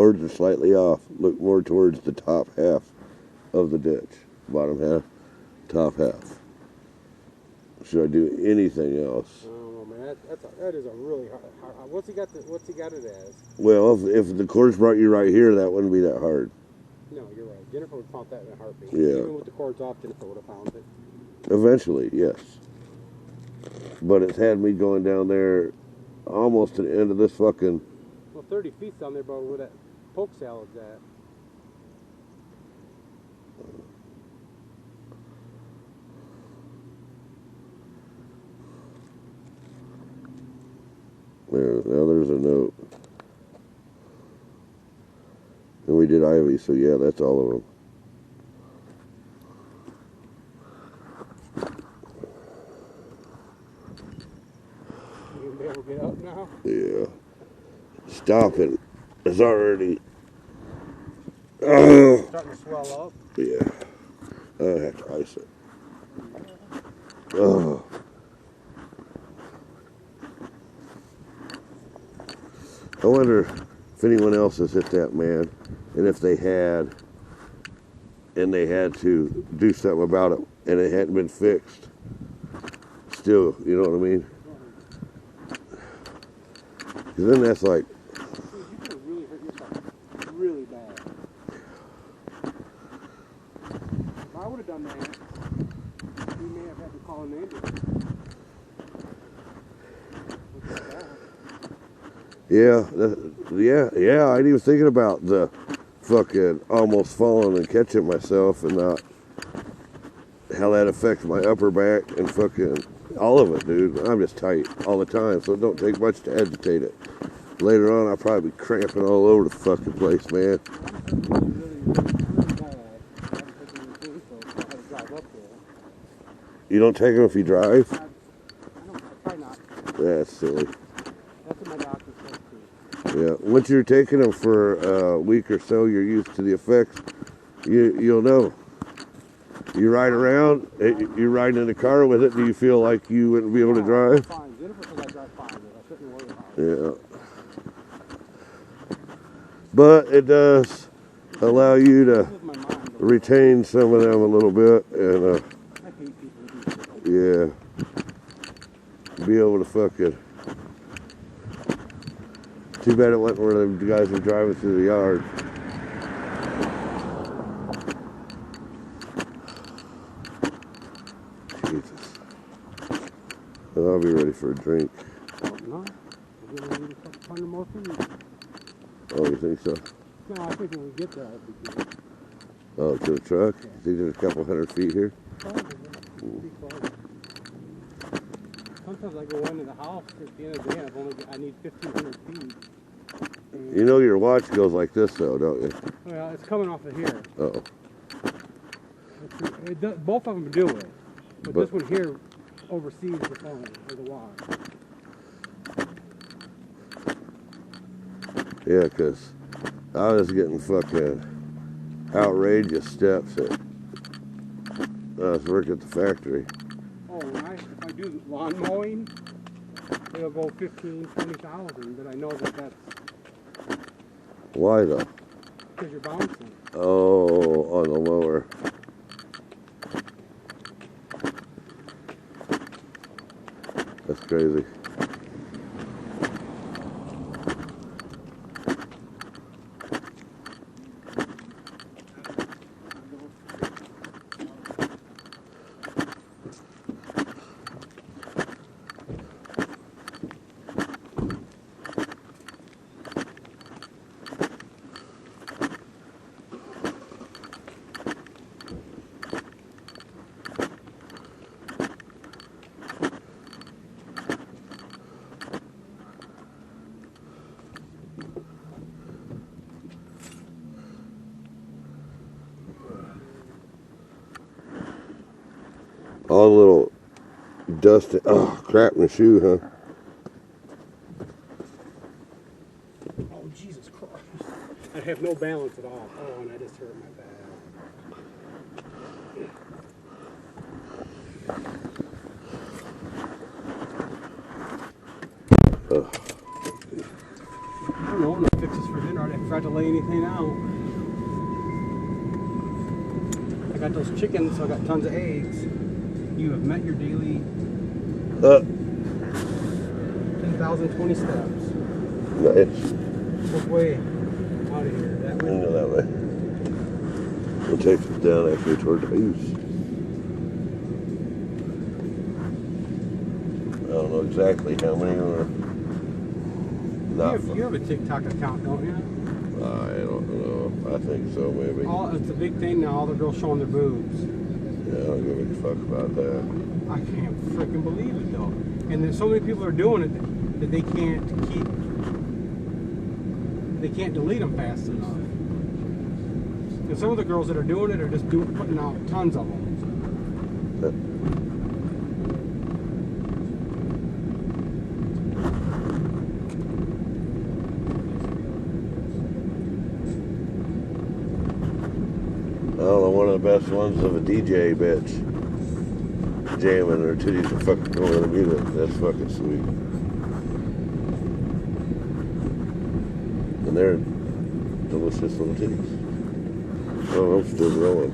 cords are slightly off. Look more towards the top half of the ditch. Bottom half, top half. Should I do anything else? I don't know, man. That is a really hard. What's he got it as? Well, if the cords brought you right here, that wouldn't be that hard. No, you're right. Jennifer would have found that in a heartbeat. Yeah. Even with the cords off, Jennifer would have found it. Eventually, yes. But it's had me going down there almost to the end of this fucking... Well, 30 feet's down there about where that poke salad's at. Now there's a note. And we did ivy, so yeah, that's all of them. You gonna be able to get up now? Yeah. Stop it. It's already... Starting to swell up? Yeah. I have to ice it. Oh. I wonder if anyone else has hit that, man, and if they had, and they had to do something about it, and it hadn't been fixed. Still, you know what I mean? Because then that's like... You could have really hurt yourself really bad. If I would have done that, you may have had to call an ambulance. Yeah, yeah, I ain't even thinking about the fucking almost falling and catching myself and not how that affects my upper back and fucking all of it, dude. I'm just tight all the time, so it don't take much to agitate it. Later on, I'll probably be cramping all over the fucking place, man. You don't take them if you drive? I try not. That's silly. That's what my doctor said too. Yeah, once you're taking them for a week or so, you're used to the effects. You'll know. You ride around, you're riding in the car with it. Do you feel like you wouldn't be able to drive? Fine. Jennifer said I drive fine, but I shouldn't worry about it. Yeah. But it does allow you to retain some of them a little bit, and yeah, be able to fucking. Too bad it wasn't where the guys were driving through the yard. Jesus. And I'll be ready for a drink. Oh, no? We're going to need a couple more food. Oh, you think so? No, I think when we get there, it'll be good. Oh, to the truck? Yeah. You think there's a couple hundred feet here? Probably, yeah. Sometimes I go into the house at the end of the day and I need 1,500 feet. And You know your watch goes like this though, don't you? well, it's coming off of here. Uh-oh. Both of them do it. But But- this one here oversees the phone or the watch. Yeah, because I was getting fucking outrageous steps I was working at the factory. Oh, if I do lawn mowing, it'll go 15, 20,000, but I know that's Why though? because you're bouncing. Oh, on the lower. That's crazy. All the little dust, crap in the shoe, huh? Oh, Jesus Christ. I have no balance at all. Oh, and I just hurt my back. I don't know, I'm gonna fix this for dinner. I'd have forgot to lay anything out. I got those chickens, so I got tons of eggs. You have met your daily 10,020 steps. Nice. Which way? Out of here. That way? That way. We'll take it down actually toward the house. I don't know exactly how many are not. You have a TikTok account, don't you? I don't know. I think so, maybe. It's a big thing now. All the girls showing their boobs. Yeah, I don't give a fuck about that. I can't freaking believe it though. And there's so many people are doing it that they can't delete them fast enough. And some of the girls that are doing it are just putting out tons of them. I don't know, one of the best ones of a DJ bitch jamming her titties and fucking going to the music. That's fucking sweet. And they're delicious little titties. Oh, I'm still growing.